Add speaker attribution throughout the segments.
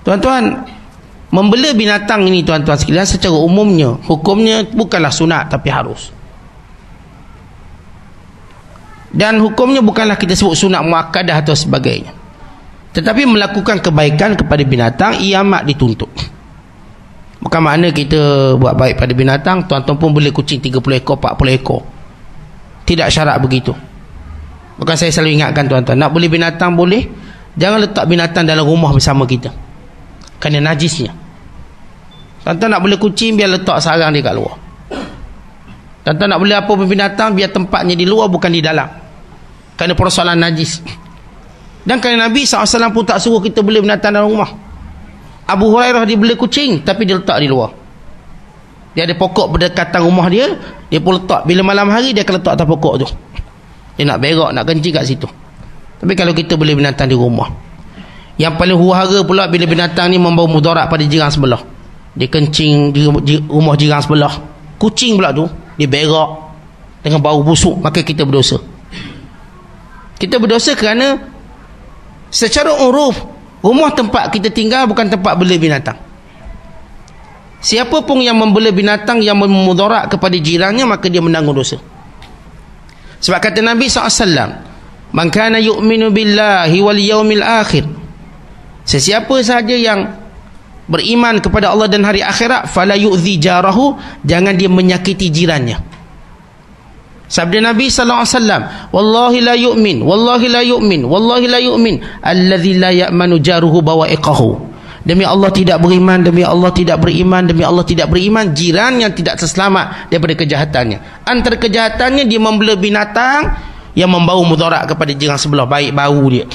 Speaker 1: Tuan-tuan, membela binatang ini tuan-tuan sekalian secara umumnya hukumnya bukanlah sunat tapi harus. Dan hukumnya bukanlah kita sebut sunat muakkadah atau sebagainya. Tetapi melakukan kebaikan kepada binatang ia amat dituntut. Bukan makna kita buat baik pada binatang, tuan-tuan pun boleh kucing 30 ekor, 40 ekor. Tidak syarat begitu. Bukan saya selalu ingatkan tuan-tuan, nak beli binatang boleh, jangan letak binatang dalam rumah bersama kita. Kerana najisnya. Tuan-tuan nak beli kucing, biar letak sarang dia kat luar. Tuan-tuan nak beli apa pun binatang, biar tempatnya di luar bukan di dalam. Kerana persoalan najis. Dan kerana Nabi SAW pun tak suruh kita beli binatang dalam rumah. Abu Hurairah dia beli kucing, tapi dia letak di luar. Dia ada pokok berdekatan rumah dia, dia pun letak. Bila malam hari, dia akan letak atas pokok tu. Dia nak berak, nak kencing kat situ. Tapi kalau kita beli binatang di rumah, yang paling huru-hara pula bila binatang ni membawa mudarat pada jiran sebelah. Dia kencing di rumah jiran sebelah. Kucing pula tu, dia berak dengan bau busuk, maka kita berdosa. Kita berdosa kerana secara uruf, rumah tempat kita tinggal bukan tempat bela binatang. Siapa pun yang membela binatang yang memudarat kepada jirannya, maka dia menanggung dosa. Sebab kata Nabi SAW, man kana yu'minu billahi wal yawmil akhir, sesiapa sahaja yang beriman kepada Allah dan hari akhirat, fala yu'zi jarahu, jangan dia menyakiti jirannya. Sabda Nabi SAW, wallahi la yu'min, wallahi la yu'min, wallahi la yu'min alladhi la ya'manu jaruhu bawa'iqahu. Demi Allah tidak beriman, demi Allah tidak beriman, demi Allah tidak beriman jiran yang tidak terselamat daripada kejahatannya. Antara kejahatannya, dia membela binatang yang membawa mudarat kepada jiran sebelah, baik bau dia,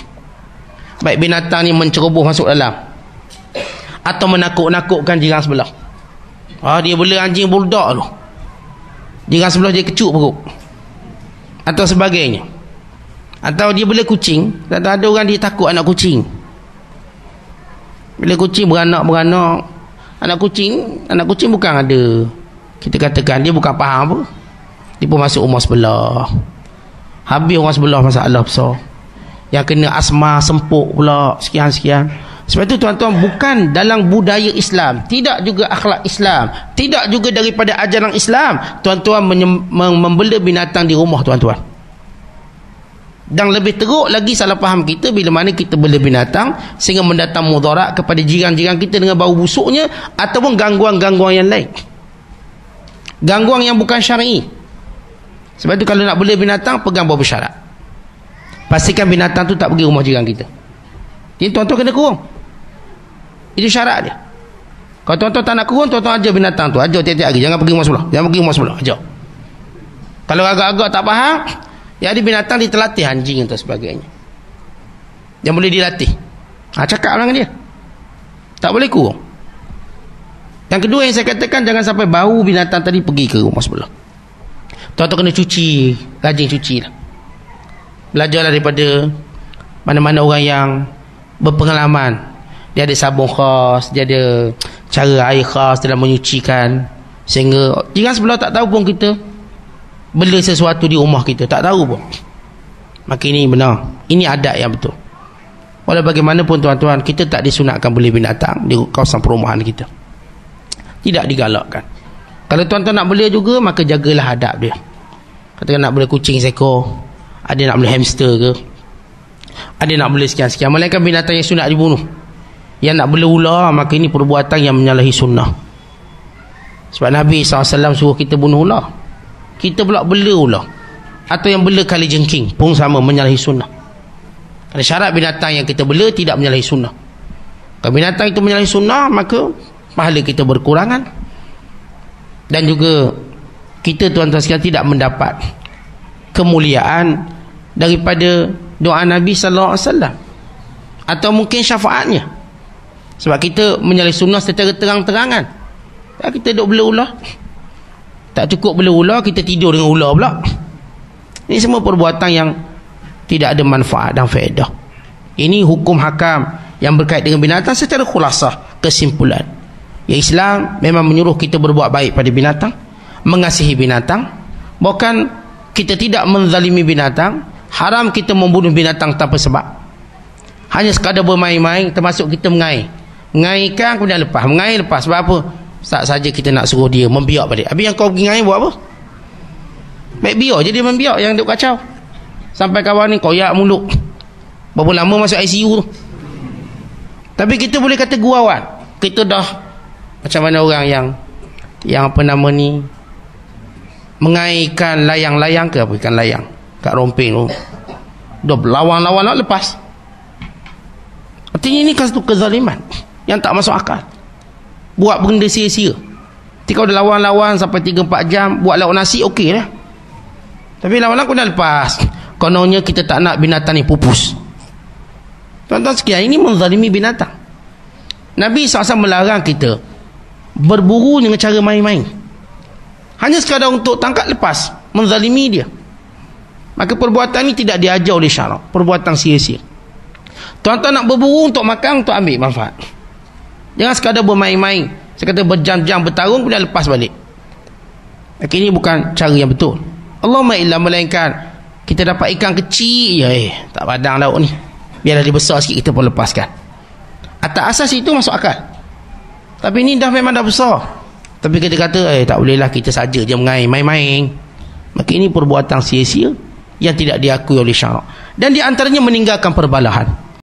Speaker 1: baik binatang ni menceroboh masuk dalam, atau menakut-nakutkan jiran sebelah. Dia bela anjing bulldog tu, jiran sebelah dia kecut perut, atau sebagainya. Atau dia bela kucing, tak ada orang dia takut anak kucing. Bila kucing beranak, anak kucing bukan ada, kita katakan dia bukan faham apa, dia pun masuk rumah sebelah, habis rumah sebelah masalah besar, yang kena asma sempuk pula sekian-sekian. Sebab itu tuan-tuan, bukan dalam budaya Islam, tidak juga akhlak Islam, tidak juga daripada ajaran Islam tuan-tuan membela binatang di rumah tuan-tuan. Dan lebih teruk lagi salah faham kita bila mana kita bela binatang sehingga mendatang mudarat kepada jiran-jiran kita dengan bau busuknya, ataupun gangguan-gangguan yang lain, gangguan yang bukan syar'i. Sebab itu kalau nak bela binatang, pegang beberapa syarat. Pastikan binatang tu tak pergi rumah jiran kita. Jadi tuan-tuan kena kurung. Itu syarat dia. Kalau tuan-tuan tak nak kurung, tuan-tuan ajar binatang tu, ajar tiap-tiap hari, jangan pergi rumah sebelah, jangan pergi rumah sebelah, ajar. Kalau agak-agak tak faham, ya ada binatang diterlatih, anjing atau sebagainya, yang boleh dilatih, cakap dengan dia, tak boleh kurung. Yang kedua yang saya katakan, jangan sampai bau binatang tadi pergi ke rumah sebelah. Tuan-tuan kena cuci, rajin cuci lah. Belajarlah daripada mana-mana orang yang berpengalaman. Dia ada sabun khas, dia ada cara air khas dalam menyucikan, sehingga jiran sebelah tak tahu pun kita bela sesuatu di rumah kita, tak tahu pun. Maka ini benar, ini adat yang betul. Walau bagaimanapun tuan-tuan, kita tak disunatkan beli binatang di kawasan perumahan kita, tidak digalakkan. Kalau tuan-tuan nak beli juga, maka jagalah adab dia. Katakan nak beli kucing seekor, ada nak beli hamster ke, ada nak beli sekian-sekian, melainkan binatang yang sunat dibunuh. Yang nak beli ular, maka ini perbuatan yang menyalahi sunnah. Sebab Nabi SAW suruh kita bunuh ular, kita pula bela ular, atau yang bela kali jengking pun sama, menyalahi sunnah. Kerana syarat binatang yang kita bela tidak menyalahi sunnah. Kalau binatang itu menyalahi sunnah, maka pahala kita berkurangan. Dan juga kita tuan-tuan sekalian tidak mendapat kemuliaan daripada doa Nabi SAW, atau mungkin syafaatnya. Sebab kita menyalahi sunnah secara terang-terangan. Kita duduk bela ular, tak cukup bela ular, kita tidur dengan ular pula. Ini semua perbuatan yang tidak ada manfaat dan faedah. Ini hukum hakam yang berkait dengan binatang secara khulasah, kesimpulan. Ya, Islam memang menyuruh kita berbuat baik pada binatang, mengasihi binatang. Bukan kita tidak menzalimi binatang, haram kita membunuh binatang tanpa sebab, hanya sekadar bermain-main, termasuk kita mengair Mengair ikan kemudian lepas. Mengair lepas. Sebab apa? Tak saja kita nak suruh dia membiak balik. Habis yang kau pergi ngair buat apa? Baik biar je dia membiak yang duk kacau. Sampai kawan ni koyak mulut. Berapa lama masuk ICU tu. Tapi kita boleh kata gurauan. Kita dah macam mana orang yang apa nama ni, mengairkan layang-layang ke apa, ikan layang kat rompeng tu. Dah lawan-lawan nak lepas. Artinya ini kan satu kezaliman yang tak masuk akal. Buat benda sia-sia. Ketika kau dah lawan-lawan sampai 3-4 jam, buat lauk nasi okey lah. Tapi lawan-lawan kau dah lepas. Kononnya kita tak nak binatang ni pupus. Tuan-tuan sekalian, ini menzalimi binatang. Nabi SAW melarang kita berburu dengan cara main-main. Hanya sekadar untuk tangkap lepas, menzalimi dia. Maka perbuatan ini tidak diajar oleh syarak. Perbuatan sia-sia. Tuan-tuan nak berburu untuk makan, untuk ambil manfaat. Jangan sekadar bermain-main, sekadar berjam-jam bertarung kemudian lepas balik. Maka ini bukan cara yang betul. Allahumma illa, melainkan kita dapat ikan kecil, tak padang lauk ni, biarlah dia besar sikit kita pun lepaskan. Atas asas itu masuk akal. Tapi ini dah memang dah besar, tapi kita kata tak bolehlah, kita saja je mengair main-main. Maka ini perbuatan sia-sia yang tidak diakui oleh syarak. Dan di antaranya meninggalkan perbalahan.